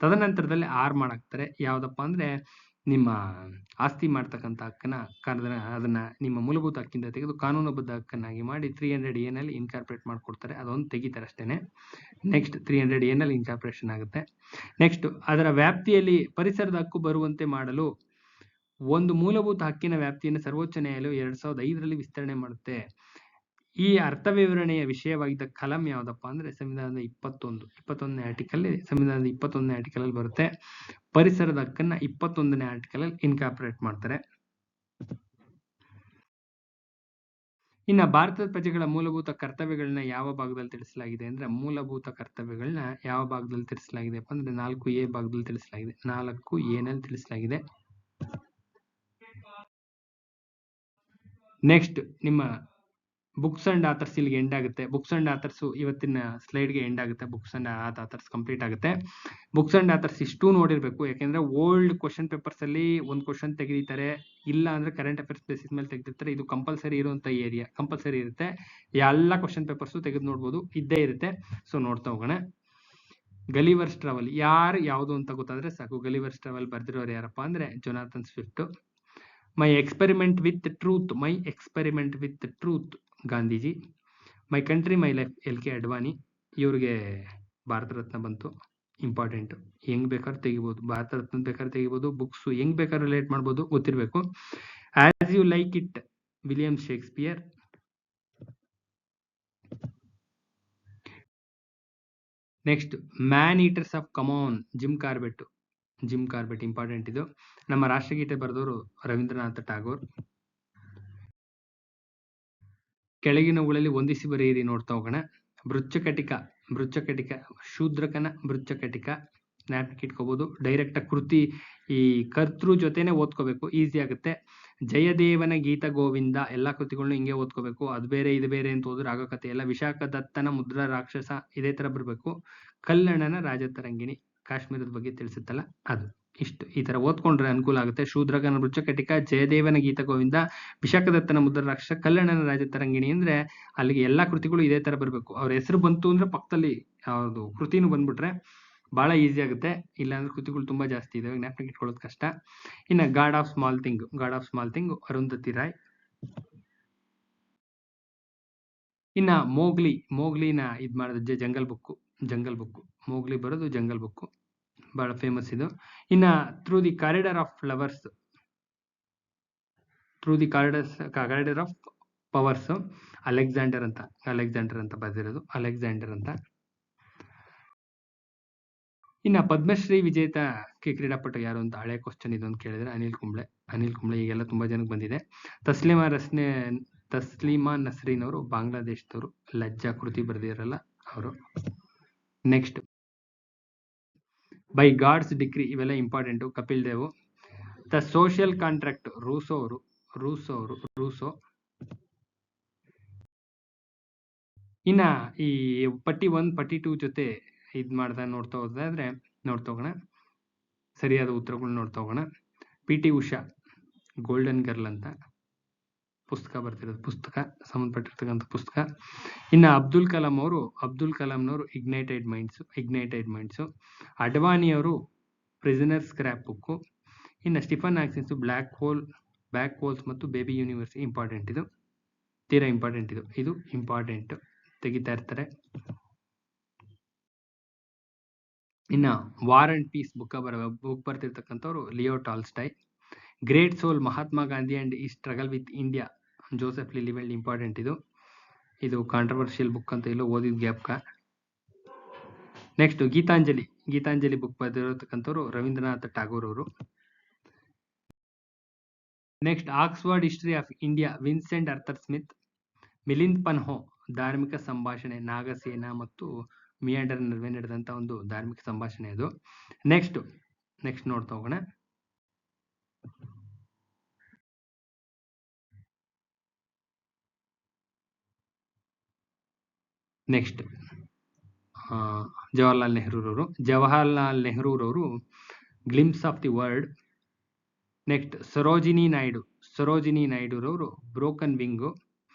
ತದನಂತರದಲ್ಲಿ 6 ಮಾಡಾಕ್ತಾರೆ. ಯಾವ್ದಪ್ಪ ಅಂದ್ರೆ ನಿಮ್ಮ ಆಸ್ತಿ ಮಾಡ್ತಕ್ಕಂಥ ಹಕ್ಕನ್ನ ಅದನ್ನ ನಿಮ್ಮ ಮೂಲಭೂತ ಹಕ್ಕಿಂದ ತೆಗೆದು ಕಾನೂನುಬದ್ಧ ಹಕ್ಕನ್ನಾಗಿ ಮಾಡಿ 300A ನಲ್ಲಿ ಇನ್ಕಾರ್ಪೊರೇಟ್ ಮಾಡ್ಕೊಡ್ತಾರೆ. ಅದೊಂದು ತೆಗಿತಾರೆ ಅಷ್ಟೇನೆ. ನೆಕ್ಸ್ಟ್ 300A ನಲ್ಲಿ ಇನ್ಕಾರ್ಪೊರೇಷನ್ ಆಗುತ್ತೆ. ನೆಕ್ಸ್ಟ್ ಅದರ ವ್ಯಾಪ್ತಿಯಲ್ಲಿ ಪರಿಸರದ ಹಕ್ಕು ಬರುವಂತೆ ಮಾಡಲು ಒಂದು ಮೂಲಭೂತ ಹಕ್ಕಿನ ವ್ಯಾಪ್ತಿಯನ್ನು ಸರ್ವೋಚ್ಚ ನ್ಯಾಯಾಲಯವು 2005ರಲ್ಲಿ ವಿಸ್ತರಣೆ ಮಾಡುತ್ತೆ. ಈ ಅರ್ಥ ವಿವರಣೆಯ ವಿಷಯವಾಗಿದ್ದ ಕಲಂ ಯಾವ್ದಪ್ಪ ಅಂದ್ರೆ ಸಂವಿಧಾನದ 21ನೇ ಆರ್ಟಿಕಲ್, ಸಂವಿಧಾನದ 21ನೇ ಆರ್ಟಿಕಲ್ ಅಲ್ಲಿ ಬರುತ್ತೆ. ಪರಿಸರದ ಹಕ್ಕನ್ನ 21ನೇ ಆರ್ಟಿಕಲ್ ಅಲ್ಲಿ ಇನ್ಕಾರ್ಪೊರೇಟ್ ಮಾಡ್ತಾರೆ. ಇನ್ನ ಭಾರತದ ಪ್ರಜೆಗಳ ಮೂಲಭೂತ ಕರ್ತವ್ಯಗಳನ್ನ ಯಾವ ಭಾಗದಲ್ಲಿ ತಿಳಿಸಲಾಗಿದೆ ಅಂದ್ರೆ ಮೂಲಭೂತ ಕರ್ತವ್ಯಗಳನ್ನ ಯಾವ ಭಾಗದಲ್ಲಿ ತಿಳಿಸಲಾಗಿದೆ ಅಂದ್ರೆ 4A ಭಾಗದಲ್ಲಿ ತಿಳಿಸಲಾಗಿದೆ, 4A ನಲ್ಲಿ ತಿಳಿಸಲಾಗಿದೆ. ನೆಕ್ಸ್ಟ್ ನಿಮ್ಮ ಬುಕ್ಸ್ ಅಂಡ್ ಆಥರ್ಸ್ ಇಲ್ಲಿಗೆ ಎಂಡ್ ಆಗುತ್ತೆ. ಬುಕ್ಸ್ ಅಂಡ್ ಆಥರ್ಸ್ ಇವತ್ತಿನ ಸ್ಲೈಡ್ಗೆ ಎಂಡ್ ಆಗುತ್ತೆ. ಬುಕ್ಸ್ ಅಂಡ್ ಆಥರ್ಸ್ ಕಂಪ್ಲೀಟ್ ಆಗುತ್ತೆ. ಬುಕ್ಸ್ ಅಂಡ್ ಆಥರ್ಸ್ ಇಷ್ಟು ನೋಡಿರ್ಬೇಕು, ಯಾಕೆಂದ್ರೆ ಓಲ್ಡ್ ಕ್ವಶನ್ ಪೇಪರ್ಸ್ ಅಲ್ಲಿ ಒಂದು ಕ್ವಶನ್ ತೆಗಿತಾರೆ, ಇಲ್ಲ ಅಂದ್ರೆ ಕರೆಂಟ್ ಅಫೇರ್ಸ್ ಬೇಸಿಸ್ ಮೇಲೆ ತೆಗೆದಿರ್ತಾರೆ. ಇದು ಕಂಪಲ್ಸರಿ ಇರುವಂತ ಏರಿಯಾ, ಕಂಪಲ್ಸರಿ ಇರುತ್ತೆ. ಎಲ್ಲ ಕ್ವಶನ್ ಪೇಪರ್ಸ್ ತೆಗೆದು ನೋಡ್ಬೋದು, ಇದ್ದೇ ಇರುತ್ತೆ. ಸೊ ನೋಡ್ತಾ ಹೋಗೋಣ. ಗಲಿವರ್ಸ್ ಟ್ರಾವೆಲ್ ಯಾವುದು ಅಂತ ಗೊತ್ತಾದ್ರೆ ಸಾಕು. ಗಲಿವರ್ಸ್ ಟ್ರಾವೆಲ್ ಬರ್ದಿರೋರು ಯಾರಪ್ಪ ಅಂದ್ರೆ Jonathan Swift. My experiment with truth Gandhiji. My country my life LK Advani. ಇವ್ರಿಗೆ ಭಾರತ ರತ್ನ ಬಂತು, ಇಂಪಾರ್ಟೆಂಟ್. ಹೆಂಗ್ ಬೇಕಾದ್ರೂ ತೆಗಿಬಹುದು, ಭಾರತ ರತ್ನ ಬೇಕಾದ್ರೂ ತೆಗಿಬಹುದು, ಬುಕ್ಸ್ ಹೆಂಗ್ ಬೇಕಾದ್ರೂ ರಿಲೇಟ್ ಮಾಡ್ಬೋದು, ಗೊತ್ತಿರ್ಬೇಕು. As you like it William Shakespeare. Next man eaters of Kumaon Jim Corbett important ಇದು. ನಮ್ಮ ರಾಷ್ಟ್ರಗೀತೆ ಬರೆದವರು ರವೀಂದ್ರನಾಥ ಟಾಗೋರ್. ಕೆಳಗಿನವುಗಳಲ್ಲಿ ಹೊಂದಿಸಿ ಬರೆಯಿರಿ. ನೋಡ್ತಾ ಹೋಗೋಣ. ಬೃಚ್ಚಕಟಿಕ ಶೂದ್ರಕನ ಬೃಚ್ಚಕಟಿಕ ಜ್ಞಾಪಕ ಇಟ್ಕೋಬಹುದು. ಡೈರೆಕ್ಟ್ ಕೃತಿ ಈ ಕರ್ತೃ ಜೊತೆನೆ ಓದ್ಕೋಬೇಕು, ಈಸಿ ಆಗುತ್ತೆ. ಜಯದೇವನ ಗೀತ ಗೋವಿಂದ ಎಲ್ಲಾ ಕೃತಿಗಳನ್ನ ಹಿಂಗೆ ಓದ್ಕೋಬೇಕು. ಅದು ಬೇರೆ ಇದು ಬೇರೆ ಅಂತ ಹೋದ್ರೆ ಆಗೋ ಕಥೆ ಎಲ್ಲ. ವಿಶಾಖದತ್ತನ ಮುದ್ರಾ ರಾಕ್ಷಸ ಇದೇ ತರ ಬರ್ಬೇಕು. ಕಲ್ಲಣ್ಣನ ರಾಜತರಂಗಿಣಿ ಕಾಶ್ಮೀರದ ಬಗ್ಗೆ ತಿಳಿಸುತ್ತಲ್ಲ ಅದು. ಇಷ್ಟು ಈ ತರ ಓದ್ಕೊಂಡ್ರೆ ಅನುಕೂಲ ಆಗುತ್ತೆ. ಶೂದ್ರಕನ ಬೃಚ್ಚಕಟಿಕ, ಜಯದೇವನ ಗೀತ ಗೋವಿಂದ, ವಿಶಾಖದತ್ತನ ಮುದ್ರಾ ರಾಕ್ಷಸ, ಕಲ್ಲಣ್ಣನ ರಾಜತರಂಗಿಣಿ ಅಂದ್ರೆ ಅಲ್ಲಿಗೆ ಎಲ್ಲಾ ಕೃತಿಗಳು ಇದೇ ತರ ಬರ್ಬೇಕು. ಅವ್ರ ಹೆಸರು ಬಂತು ಅಂದ್ರೆ ಪಕ್ಕದಲ್ಲಿ ಯಾವ್ದು ಕೃತಿನೂ ಬಂದ್ಬಿಟ್ರೆ ಬಹಳ ಈಸಿ ಆಗುತ್ತೆ. ಇಲ್ಲಾಂದ್ರೆ ಕೃತಿಗಳು ತುಂಬಾ ಜಾಸ್ತಿ ಇದಾವೆ, ಜ್ಞಾಪಕ ಇಟ್ಕೊಳ್ಳೋದು ಕಷ್ಟ. ಇನ್ನ God of small thing Arundhati Roy. ಇನ್ನ ಮೋಗ್ಲಿನ ಇದ್ ಮಾಡಿದ ಜಂಗಲ್ ಬುಕ್ ಮೋಗ್ಲಿ ಬರೋದು ಜಂಗಲ್ ಬುಕ್, ಬಹಳ ಫೇಮಸ್ ಇದು. ಇನ್ನ through the corridor of powers Alexander ಅಂತ ಬರೆದಿರೋದು, ಅಲೆಕ್ಸಾಂಡರ್ ಅಂತ. ಇನ್ನ ಪದ್ಮಶ್ರೀ ವಿಜೇತ ಕ್ರೀಡಾಪಟು ಯಾರು ಅಂತ ಹಳೆ ಕ್ವಶನ್ ಇದೊಂದು ಕೇಳಿದ್ರೆ ಅನಿಲ್ ಕುಂಬ್ಳೆ ಈಗೆಲ್ಲ ತುಂಬಾ ಜನಕ್ಕೆ ಬಂದಿದೆ. ತಸ್ಲೀಮಾ ನಸ್ರೀನ್ ಅವರು ಬಾಂಗ್ಲಾದೇಶದವರು, ಲಜ್ಜಾ ಕೃತಿ ಬರೆದಿರಲ್ಲ ಅವರು. ನೆಕ್ಸ್ಟ್ ಬೈ ಗಾಡ್ಸ್ ಡಿಕ್ರಿ, ಇವೆಲ್ಲ important. Kapil Dev. The social contract Rousseau. ಇನ್ನ ಈ ಪಟ್ಟಿ 1 ಪಟ್ಟಿ 2 ಜೊತೆ ಇದ್ ಮಾಡ್ದ ನೋಡ್ತಾ ಹೋಗೋಣ. ಸರಿಯಾದ ಉತ್ತರಗಳನ್ನ ನೋಡ್ತಾ ಹೋಗೋಣ. PT ಉಷಾ ಗೋಲ್ಡನ್ ಗರ್ಲ್ ಅಂತ ಪುಸ್ತಕ ಬರ್ತಿರೋದು, ಪುಸ್ತಕ ಸಂಬಂಧಪಟ್ಟಿರ್ತಕ್ಕಂಥ ಪುಸ್ತಕ. ಇನ್ನು ಅಬ್ದುಲ್ ಕಲಾಂನವರು ಇಗ್ನೈಟೆಡ್ ಮೈಂಡ್ಸು. ಅಡ್ವಾಣಿಯವರು ಪ್ರಿಸನರ್ ಸ್ಕ್ರ್ಯಾಪ್ ಬುಕ್ಕು. ಇನ್ನು ಸ್ಟಿಫನ್ ಹಾಕಿನ್ಸ್ ಬ್ಲ್ಯಾಕ್ ಹೋಲ್ಸ್ ಮತ್ತು ಬೇಬಿ ಯೂನಿವರ್ಸ್. ಇಂಪಾರ್ಟೆಂಟ್, ಇದು ತೀರಾ ಇಂಪಾರ್ಟೆಂಟ್, ಇದು ಇಂಪಾರ್ಟೆಂಟ್ ತೆಗಿತಾ ಇರ್ತಾರೆ. ಇನ್ನ ವಾರ್ ಅಂಡ್ ಪೀಸ್ ಬುಕ್ ಬರ್ತಿರ್ತಕ್ಕಂಥವ್ರು Leo Tolstoy. Great soul Mahatma Gandhi and ಈ struggle with India Joseph Lelyveld. Important, ಇದು ಕಾಂಟ್ರವರ್ಷಿಯಲ್ ಬುಕ್ ಅಂತ ಎಲ್ಲೋ ಓದಿದ ಗ್ಯಾಪ್ಕ. ನೆಕ್ಸ್ಟ್ ಗೀತಾಂಜಲಿ ಬುಕ್ ಬರೆದಿರತಕ್ಕಂಥವ್ರು ರವೀಂದ್ರನಾಥ್ ಟಾಗೋರ್ ಅವರು. Next Oxford history of India Vincent Arthur Smith. Milind ಪನ್ಹೋ ಧಾರ್ಮಿಕ ಸಂಭಾಷಣೆ, ನಾಗಸೇನ ಮತ್ತು ಮಿಯಾಂಡರ್ ನಡುವೆ ನಡೆದಂತ ಒಂದು ಧಾರ್ಮಿಕ ಸಂಭಾಷಣೆ ಅದು. ನೆಕ್ಸ್ಟ್ ನೋಡ್ತಾ ಹೋಗೋಣ. ನೆಕ್ಸ್ಟ್ ಜವಾಹರ್ಲಾಲ್ ನೆಹರೂರವರು glimpse of the world. Next Sarojini ನಾಯ್ಡುರವರು broken wing.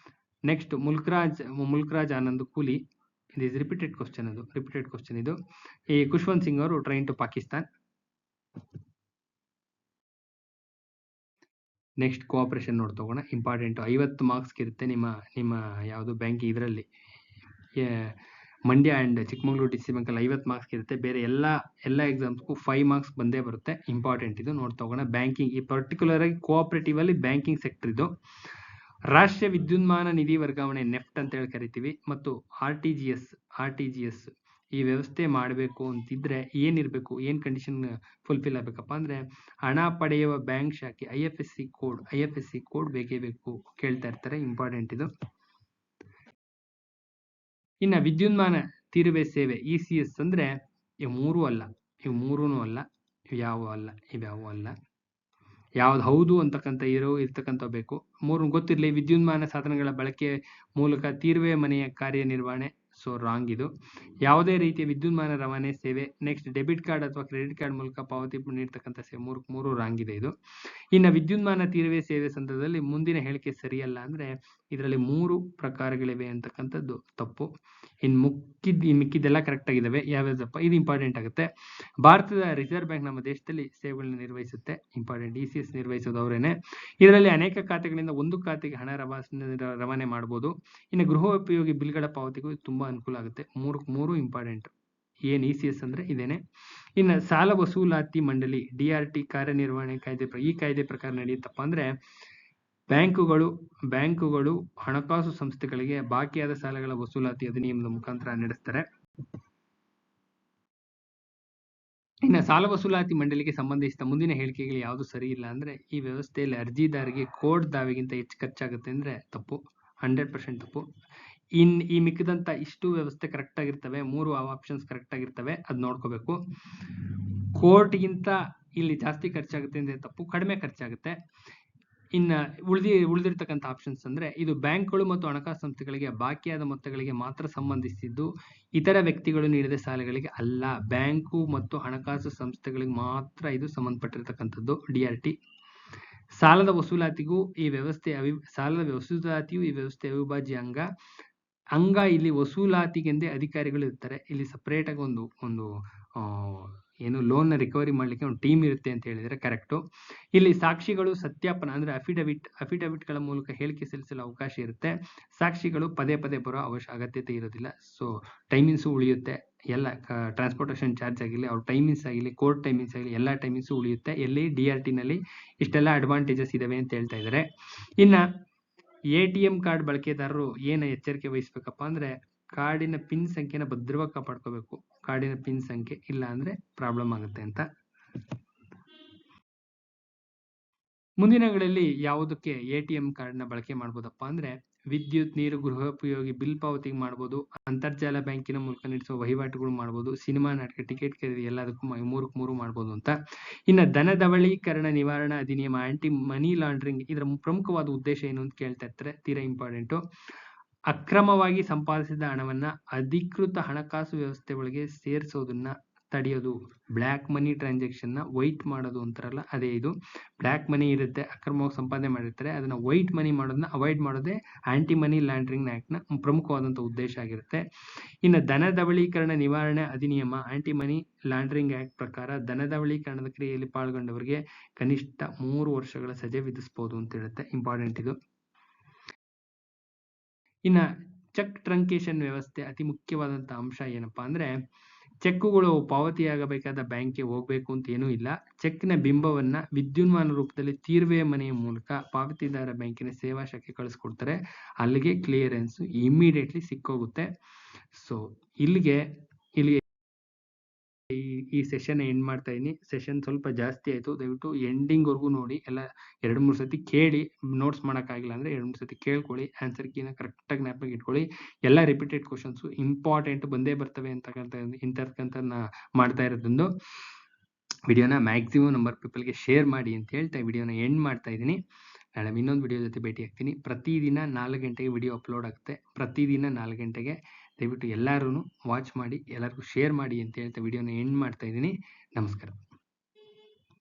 Next Mulk Raj Anand Coolie. ಇದು ರಿಪೀಟೆಡ್ ಕ್ವಶನ್ ಇದು. ಈ ಖುಷ್ವಂತ್ ಸಿಂಗ್ ಅವರು train to Pakistan. Next cooperation ನೋಡ್ತಾ ಹೋಗೋಣ. ಇಂಪಾರ್ಟೆಂಟ್ 50 ಮಾರ್ಕ್ಸ್ಗೆ ಇರುತ್ತೆ ನಿಮ್ಮ ಯಾವುದು ಬ್ಯಾಂಕ್ ಇದರಲ್ಲಿ ಮಂಡ್ಯ ಅಂಡ್ ಚಿಕ್ಕಮಗಳೂರು ಡಿಸ್ಟ್ರಿಕ್ಟ್ ಬ್ಯಾಂಕಲ್ಲಿ 50 ಮಾರ್ಕ್ಸ್ ಇರುತ್ತೆ. ಬೇರೆ ಎಲ್ಲ ಎಕ್ಸಾಮ್ಸ್ಗೂ 5 ಮಾರ್ಕ್ಸ್ ಬಂದೇ ಬರುತ್ತೆ. ಇಂಪಾರ್ಟೆಂಟ್, ಇದು ನೋಡ್ತಾ ಹೋಗೋಣ. ಬ್ಯಾಂಕಿಂಗ್, ಈ ಪರ್ಟಿಕ್ಯುಲರ್ ಆಗಿ ಕೋಆಪರೇಟಿವ್ ಅಲ್ಲಿ ಬ್ಯಾಂಕಿಂಗ್ ಸೆಕ್ಟರ್ ಇದು. ರಾಷ್ಟ್ರೀಯ ವಿದ್ಯುನ್ಮಾನ ನಿಧಿ ವರ್ಗಾವಣೆ ನೆಫ್ಟ್ ಅಂತ ಹೇಳಿ ಕರಿತೀವಿ, ಮತ್ತು ಆರ್.ಟಿ.ಜಿ.ಎಸ್ ಈ ವ್ಯವಸ್ಥೆ ಮಾಡಬೇಕು ಅಂತಿದ್ರೆ ಏನಿರಬೇಕು, ಏನ್ ಕಂಡೀಷನ್ ಫುಲ್ಫಿಲ್ ಆಗಬೇಕಪ್ಪ ಅಂದ್ರೆ ಹಣ ಪಡೆಯುವ ಬ್ಯಾಂಕ್ ಶಾಖೆ ಐ.ಎಫ್.ಎಸ್.ಸಿ ಕೋಡ್ ಬೇಕೇ ಬೇಕು, ಕೇಳ್ತಾ ಇರ್ತಾರೆ. ಇಂಪಾರ್ಟೆಂಟ್ ಇದು. ಇನ್ನ ವಿದ್ಯುನ್ಮಾನ ತೀರುವೆ ಸೇವೆ ECS ಅಂದ್ರೆ ಇವು ಯಾವ್ದು ಹೌದು ಅಂತಕ್ಕಂಥ ಇರ್ತಕ್ಕಂಥ ಬೇಕು. 3 ಗೊತ್ತಿರಲಿ. ವಿದ್ಯುನ್ಮಾನ ಸಾಧನಗಳ ಬಳಕೆ ಮೂಲಕ ತೀರುವೆ ಮನೆಯ ಕಾರ್ಯನಿರ್ವಹಣೆ. ಸೊ ರಾಂಗ್ ಇದು. ಯಾವುದೇ ರೀತಿಯ ವಿದ್ಯುನ್ಮಾನ ರವಾನೆ ಸೇವೆ. ನೆಕ್ಸ್ಟ್ ಡೆಬಿಟ್ ಕಾರ್ಡ್ ಅಥವಾ ಕ್ರೆಡಿಟ್ ಕಾರ್ಡ್ ಮೂಲಕ ಪಾವತಿ ನೀಡ್ತಕ್ಕಂಥ ಸೇವೆ. 3 ರಾಂಗ್ ಇದೆ ಇದು. ಇನ್ನು ವಿದ್ಯುನ್ಮಾನ ತೀರುವೆ ಸೇವೆ ಸಂದರ್ಭದಲ್ಲಿ ಮುಂದಿನ ಹೇಳಿಕೆ ಸರಿಯಲ್ಲ ಅಂದ್ರೆ ಇದರಲ್ಲಿ 3 ಪ್ರಕಾರಗಳಿವೆ ಅಂತಕ್ಕಂಥದ್ದು ತಪ್ಪು. ಮಿಕ್ಕಿದ್ದೆಲ್ಲ ಕರೆಕ್ಟ್ ಆಗಿದಾವೆ. ಯಾವ್ಯಾವ್ದಪ್ಪ, ಇದು ಇಂಪಾರ್ಟೆಂಟ್ ಆಗುತ್ತೆ. ಭಾರತದ ರಿಸರ್ವ್ ಬ್ಯಾಂಕ್ ನಮ್ಮ ದೇಶದಲ್ಲಿ ಸೇವೆಗಳನ್ನ ನಿರ್ವಹಿಸುತ್ತೆ. ಇಂಪಾರ್ಟೆಂಟ್, ECS ನಿರ್ವಹಿಸೋದು ಅವರೇನೆ. ಇದರಲ್ಲಿ ಅನೇಕ ಖಾತೆಗಳಿಂದ ಒಂದು ಖಾತೆಗೆ ಹಣ ರವಾನೆ ಮಾಡಬಹುದು. ಇನ್ನು ಗೃಹೋಪಯೋಗಿ ಬಿಲ್ಗಳ ಪಾವತಿಗೂ ತುಂಬಾ ಅನುಕೂಲ ಆಗುತ್ತೆ. 3 ಇಂಪಾರ್ಟೆಂಟ್. ಏನ್ ECS ಅಂದ್ರೆ ಇದೇನೆ. ಇನ್ನು ಸಾಲ ವಸೂಲಾತಿ ಮಂಡಳಿ DRT ಕಾರ್ಯನಿರ್ವಹಣೆ ಕಾಯ್ದೆ, ಈ ಕಾಯ್ದೆ ಪ್ರಕಾರ ನಡೆಯುತ್ತಪ್ಪ ಅಂದ್ರೆ ಬ್ಯಾಂಕುಗಳು ಹಣಕಾಸು ಸಂಸ್ಥೆಗಳಿಗೆ ಬಾಕಿಯಾದ ಸಾಲಗಳ ವಸೂಲಾತಿ ಅಧಿನಿಯಮದ ಮುಖಾಂತರ ನಡೆಸ್ತಾರೆ. ಇನ್ನು ಸಾಲ ವಸೂಲಾತಿ ಮಂಡಳಿಗೆ ಸಂಬಂಧಿಸಿದ ಮುಂದಿನ ಹೇಳಿಕೆಗಳು ಯಾವುದು ಸರಿ ಇಲ್ಲ ಅಂದ್ರೆ ಈ ವ್ಯವಸ್ಥೆಯಲ್ಲಿ ಅರ್ಜಿದಾರರಿಗೆ ಕೋರ್ಟ್ ದಾವೆಗಿಂತ ಹೆಚ್ಚು ಖರ್ಚಾಗುತ್ತೆ ಅಂದ್ರೆ ತಪ್ಪು, 100% ತಪ್ಪು. ಈ ಮಿಕ್ಕಿದಂತ ಇಷ್ಟು ವ್ಯವಸ್ಥೆ ಕರೆಕ್ಟ್ ಆಗಿರ್ತವೆ. 3 ಆಪ್ಷನ್ಸ್ ಕರೆಕ್ಟ್ ಆಗಿರ್ತವೆ, ಅದ್ ನೋಡ್ಕೋಬೇಕು. ಕೋರ್ಟ್ಗಿಂತ ಇಲ್ಲಿ ಜಾಸ್ತಿ ಖರ್ಚಾಗುತ್ತೆ ಅಂದ್ರೆ ತಪ್ಪು, ಕಡಿಮೆ ಖರ್ಚಾಗುತ್ತೆ. ಇನ್ನ ಉಳಿದಿರ್ತಕ್ಕಂಥ ಆಪ್ಷನ್ಸ್ ಅಂದ್ರೆ ಇದು ಬ್ಯಾಂಕ್ಗಳು ಮತ್ತು ಹಣಕಾಸು ಸಂಸ್ಥೆಗಳಿಗೆ ಬಾಕಿಯಾದ ಮೊತ್ತಗಳಿಗೆ ಮಾತ್ರ ಸಂಬಂಧಿಸಿದ್ದು, ಇತರ ವ್ಯಕ್ತಿಗಳು ನೀಡಿದ ಸಾಲಗಳಿಗೆ ಅಲ್ಲ. ಬ್ಯಾಂಕು ಮತ್ತು ಹಣಕಾಸು ಸಂಸ್ಥೆಗಳಿಗೆ ಮಾತ್ರ ಇದು ಸಂಬಂಧಪಟ್ಟಿರ್ತಕ್ಕಂಥದ್ದು. DRT. ಸಾಲದ ವಸೂಲಾತಿಯು ಈ ವ್ಯವಸ್ಥೆಯ ಅವಿಭಾಜ್ಯ ಅಂಗ. ಇಲ್ಲಿ ವಸೂಲಾತಿಗೆಂದೇ ಅಧಿಕಾರಿಗಳು ಇರ್ತಾರೆ. ಇಲ್ಲಿ ಸಪರೇಟ್ ಆಗಿ ಒಂದು ಲೋನ್ ನ ರಿಕವರಿ ಮಾಡ್ಲಿಕ್ಕೆ ಒಂದು ಟೀಮ್ ಇರುತ್ತೆ ಅಂತ ಹೇಳಿದ್ರೆ ಕರೆಕ್ಟು. ಇಲ್ಲಿ ಸಾಕ್ಷಿಗಳು ಸತ್ಯಾಪನ ಅಂದ್ರೆ ಅಫಿಡವಿಟ್ಗಳ ಮೂಲಕ ಹೇಳಿಕೆ ಸಲ್ಲಿಸಲು ಅವಕಾಶ ಇರುತ್ತೆ. ಸಾಕ್ಷಿಗಳು ಪದೇ ಬರೋ ಅಗತ್ಯತೆ ಇರೋದಿಲ್ಲ. ಸೊ ಟೈಮಿಂಗ್ಸ್ ಉಳಿಯುತ್ತೆ. ಎಲ್ಲ ಟ್ರಾನ್ಸ್ಪೋರ್ಟೇಷನ್ ಚಾರ್ಜ್ ಆಗಿರಲಿ, ಅವ್ರ ಟೈಮಿಂಗ್ಸ್ ಆಗಿರಲಿ, ಕೋರ್ಟ್ ಟೈಮಿಂಗ್ಸ್ ಆಗಲಿ, ಎಲ್ಲ ಟೈಮಿಂಗ್ಸ್ ಉಳಿಯುತ್ತೆ. ಎಲ್ಲಿ DRT ನಲ್ಲಿ ಇಷ್ಟೆಲ್ಲ ಅಡ್ವಾಂಟೇಜಸ್ ಇದಾವೆ ಅಂತ ಹೇಳ್ತಾ ಇದ್ದಾರೆ. ಇನ್ನ ATM ಕಾರ್ಡ್ ಬಳಕೆದಾರರು ಏನು ಎಚ್ಚರಿಕೆ ವಹಿಸ್ಬೇಕಪ್ಪ ಅಂದ್ರೆ ಕಾರ್ಡಿನ ಪಿನ್ ಸಂಖ್ಯೆನ ಭದ್ರವಾಗಿ ಕಾಪಾಡ್ಕೋಬೇಕು. ಕಾರ್ಡಿನ ಪಿನ್ ಸಂಖ್ಯೆ ಇಲ್ಲ ಅಂದ್ರೆ ಪ್ರಾಬ್ಲಮ್ ಆಗುತ್ತೆ ಅಂತ. ಮುಂದಿನಗಳಲ್ಲಿ ಯಾವುದಕ್ಕೆ ATM ಕಾರ್ಡ್ ನ ಬಳಕೆ ಮಾಡ್ಬೋದಪ್ಪ ಅಂದ್ರೆ ವಿದ್ಯುತ್, ನೀರು, ಗೃಹೋಪಯೋಗಿ ಬಿಲ್ ಪಾವತಿ ಮಾಡ್ಬೋದು, ಅಂತರ್ಜಾಲ ಬ್ಯಾಂಕಿನ ಮೂಲಕ ನಡೆಸುವ ವಹಿವಾಟುಗಳು ಮಾಡ್ಬೋದು, ಸಿನಿಮಾ, ನಾಟಕ ಟಿಕೆಟ್ ಖರೀದಿ ಎಲ್ಲದಕ್ಕೂ 3 ಮಾಡ್ಬೋದು ಅಂತ. ಇನ್ನು ಧನ ದವಳೀಕರಣ ನಿವಾರಣಾ ಅಧಿನಿಯಮ ಆಂಟಿ ಮನಿ ಲಾಂಡ್ರಿಂಗ್, ಇದರ ಪ್ರಮುಖವಾದ ಉದ್ದೇಶ ಏನು ಅಂತ ಕೇಳ್ತಾ ಇರ್ತಾರೆ. ತೀರಾ ಇಂಪಾರ್ಟೆಂಟು. ಅಕ್ರಮವಾಗಿ ಸಂಪಾದಿಸಿದ ಹಣವನ್ನ ಅಧಿಕೃತ ಹಣಕಾಸು ವ್ಯವಸ್ಥೆ ಒಳಗೆ ಸೇರಿಸೋದನ್ನ ತಡೆಯೋದು, ಬ್ಲ್ಯಾಕ್ ಮನಿ ಟ್ರಾನ್ಸಾಕ್ಷನ್ನ ವೈಟ್ ಮಾಡೋದು ಅಂತಾರಲ್ಲ ಅದೇ ಇದು. ಬ್ಲ್ಯಾಕ್ ಮನಿ ಇರುತ್ತೆ, ಅಕ್ರಮವಾಗಿ ಸಂಪಾದನೆ ಮಾಡಿರ್ತಾರೆ, ಅದನ್ನ ವೈಟ್ ಮನಿ ಮಾಡೋದನ್ನ ಅವಾಯ್ಡ್ ಮಾಡೋದೇ ಆಂಟಿ ಮನಿ ಲಾಂಡ್ರಿಂಗ್ ಆ್ಯಕ್ಟ್ನ ಪ್ರಮುಖವಾದಂಥ ಉದ್ದೇಶ ಆಗಿರುತ್ತೆ. ಇನ್ನು ಧನದವಳೀಕರಣ ನಿವಾರಣೆ ಅಧಿನಿಯಮ ಆಂಟಿ ಮನಿ ಲಾಂಡ್ರಿಂಗ್ ಆ್ಯಕ್ಟ್ ಪ್ರಕಾರ ಧನದವಳೀಕರಣದ ಕ್ರಿಯೆಯಲ್ಲಿ ಪಾಲ್ಗೊಂಡವರಿಗೆ ಕನಿಷ್ಠ 3 ವರ್ಷಗಳ ಸಜೆ ವಿಧಿಸಬಹುದು ಅಂತ ಹೇಳುತ್ತೆ. ಇಂಪಾರ್ಟೆಂಟ್ ಇದು. ಇನ್ನು ಚೆಕ್ ಟ್ರಂಕೇಶನ್ ವ್ಯವಸ್ಥೆ ಅತಿ ಮುಖ್ಯವಾದಂಥ ಅಂಶ ಏನಪ್ಪಾ ಅಂದ್ರೆ, ಚೆಕ್ಗಳು ಪಾವತಿಯಾಗಬೇಕಾದ ಬ್ಯಾಂಕ್ಗೆ ಹೋಗ್ಬೇಕು ಅಂತ ಏನೂ ಇಲ್ಲ. ಚೆಕ್ನ ಬಿಂಬವನ್ನ ವಿದ್ಯುನ್ಮಾನ ರೂಪದಲ್ಲಿ ತೀರ್ವೆಯ ಮನೆಯ ಮೂಲಕ ಪಾವತಿದಾರ ಬ್ಯಾಂಕಿನ ಸೇವಾ ಶಾಖೆ ಕಳಿಸ್ಕೊಡ್ತಾರೆ. ಅಲ್ಲಿಗೆ ಕ್ಲಿಯರೆನ್ಸ್ ಇಮಿಡಿಯೇಟ್ಲಿ ಸಿಕ್ಕೋಗುತ್ತೆ. ಸೊ ಇಲ್ಲಿಗೆ ಈ ಸೆಷನ್ ಎಂಡ್ ಮಾಡ್ತಾ ಇದೀನಿ. ಸೆಷನ್ ಸ್ವಲ್ಪ ಜಾಸ್ತಿ ಆಯ್ತು, ದಯವಿಟ್ಟು ಎಂಡಿಂಗ್ ವರ್ಗು ನೋಡಿ. ಎಲ್ಲ 2-3 ಸತಿ ಕೇಳಿ, ನೋಟ್ಸ್ ಮಾಡೋಕ್ಕಾಗಿಲ್ಲ ಅಂದ್ರೆ 2-3 ಸತಿ ಕೇಳ್ಕೊಳ್ಳಿ. ಆನ್ಸರ್ ಕೀನ ಕರೆಕ್ಟಾಗಿ ಜ್ಞಾಪಕ ಇಟ್ಕೊಳ್ಳಿ. ಎಲ್ಲ ರಿಪೀಟೆಡ್ ಕ್ವಶನ್ಸ್ ಇಂಪಾರ್ಟೆಂಟ್ ಬಂದೇ ಬರ್ತವೆ ಇಂತಕ್ಕಂಥ ಮಾಡ್ತಾ ಇರೋದೊಂದು ವಿಡಿಯೋನ ಮ್ಯಾಕ್ಸಿಮಮ್ ನಂಬರ್ ಪೀಪಲ್ಗೆ ಶೇರ್ ಮಾಡಿ ಅಂತ ಹೇಳ್ತಾ ವಿಡಿಯೋನ ಎಂಡ್ ಮಾಡ್ತಾ ಇದ್ದೀನಿ. ನಾಳೆ ಇನ್ನೊಂದು ವಿಡಿಯೋ ಜೊತೆ ಭೇಟಿ ಆಗ್ತೀನಿ. ಪ್ರತಿದಿನ 4 ಗಂಟೆಗೆ ವಿಡಿಯೋ ಅಪ್ಲೋಡ್ ಆಗುತ್ತೆ. ಪ್ರತಿದಿನ 4 ಗಂಟೆಗೆ ದಯವಿಟ್ಟು ಎಲ್ಲರೂ ವಾಚ್ ಮಾಡಿ, ಎಲ್ಲರಿಗೂ ಶೇರ್ ಮಾಡಿ ಅಂತ ಹೇಳ್ತಾ ವಿಡಿಯೋನ ಎಂಡ್ ಮಾಡ್ತಾ ಇದ್ದೀನಿ. ನಮಸ್ಕಾರ.